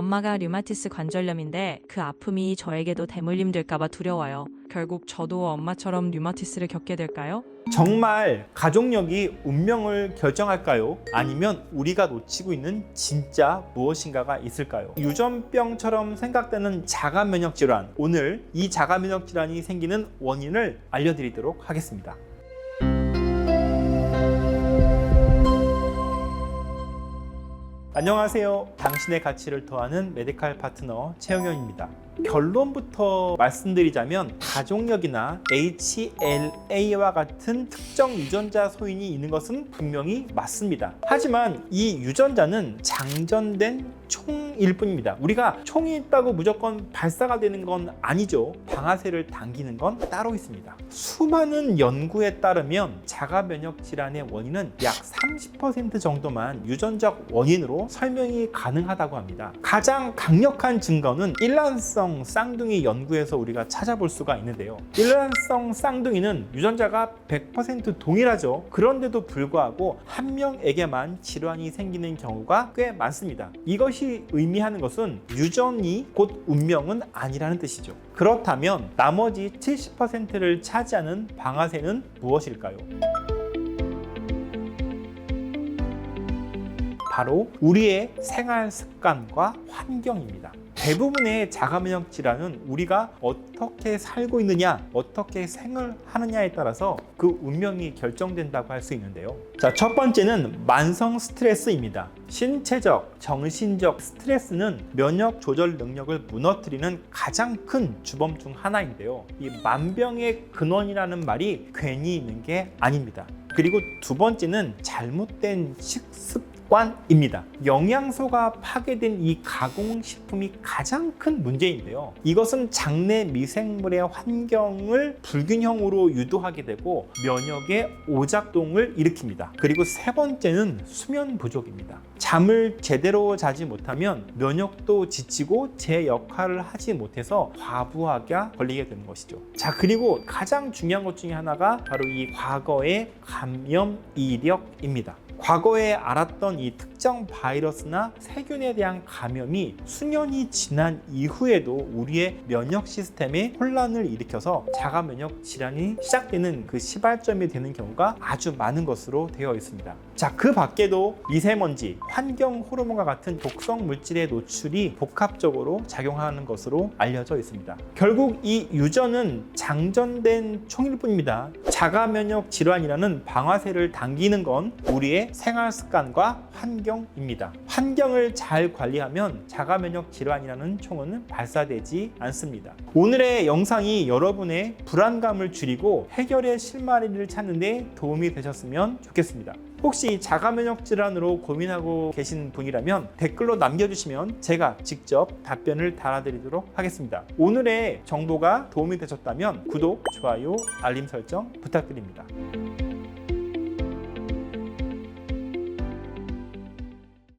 엄마가 류마티스 관절염인데 그 아픔이 저에게도 대물림 될까봐 두려워요. 결국 저도 엄마처럼 류마티스를 겪게 될까요? 정말 가족력이 운명을 결정할까요? 아니면 우리가 놓치고 있는 진짜 무엇인가가 있을까요? 유전병처럼 생각되는 자가 면역 질환, 오늘 이 자가 면역 질환이 생기는 원인을 알려드리도록 하겠습니다. 안녕하세요. 당신의 가치를 더하는 메디칼 파트너 최영현입니다. 결론부터 말씀드리자면 가족력이나 HLA와 같은 특정 유전자 소인이 있는 것은 분명히 맞습니다. 하지만 이 유전자는 장전된 총일 뿐입니다. 우리가 총이 있다고 무조건 발사가 되는 건 아니죠. 방아쇠를 당기는 건 따로 있습니다. 수많은 연구에 따르면 자가 면역 질환의 원인은 약 30% 정도만 유전적 원인으로 설명이 가능하다고 합니다. 가장 강력한 증거는 일란성 쌍둥이 연구에서 우리가 찾아볼 수가 있는데요. 일란성 쌍둥이는 유전자가 100% 동일하죠. 그런데도 불구하고 한 명에게만 질환이 생기는 경우가 꽤 많습니다. 이것이 의미하는 것은 유전이 곧 운명은 아니라는 뜻이죠. 그렇다면 나머지 70%를 차지하는 방아쇠는 무엇일까요? 바로 우리의 생활 습관과 환경입니다. 대부분의 자가면역 질환은 우리가 어떻게 살고 있느냐, 어떻게 생활하느냐에 따라서 그 운명이 결정된다고 할 수 있는데요. 자, 첫 번째는 만성 스트레스입니다. 신체적, 정신적 스트레스는 면역 조절 능력을 무너뜨리는 가장 큰 주범 중 하나인데요. 이 만병의 근원이라는 말이 괜히 있는 게 아닙니다. 그리고 두 번째는 잘못된 식습관입니다. 영양소가 파괴된 이 가공식품이 가장 큰 문제인데요. 이것은 장내 미생물의 환경을 불균형으로 유도하게 되고 면역의 오작동을 일으킵니다. 그리고 세 번째는 수면 부족입니다. 잠을 제대로 자지 못하면 면역도 지치고 제 역할을 하지 못해서 과부하게 걸리게 되는 것이죠. 자, 그리고 가장 중요한 것 중에 하나가 바로 이 과거의 감염 이력입니다. 과거에 알았던 이 특정 바이러스나 세균에 대한 감염이 수년이 지난 이후에도 우리의 면역 시스템에 혼란을 일으켜서 자가 면역 질환이 시작되는 그 시발점이 되는 경우가 아주 많은 것으로 되어 있습니다. 자, 그 밖에도 미세먼지, 환경 호르몬과 같은 독성 물질의 노출이 복합적으로 작용하는 것으로 알려져 있습니다. 결국 이 유전은 장전된 총일 뿐입니다. 자가 면역 질환이라는 방아쇠를 당기는 건 우리의 생활 습관과 환경입니다. 환경을 잘 관리하면 자가 면역 질환이라는 총은 발사되지 않습니다. 오늘의 영상이 여러분의 불안감을 줄이고 해결의 실마리를 찾는 데 도움이 되셨으면 좋겠습니다. 혹시 자가 면역 질환으로 고민하고 계신 분이라면 댓글로 남겨주시면 제가 직접 답변을 달아드리도록 하겠습니다. 오늘의 정보가 도움이 되셨다면 구독, 좋아요, 알림 설정 부탁드립니다.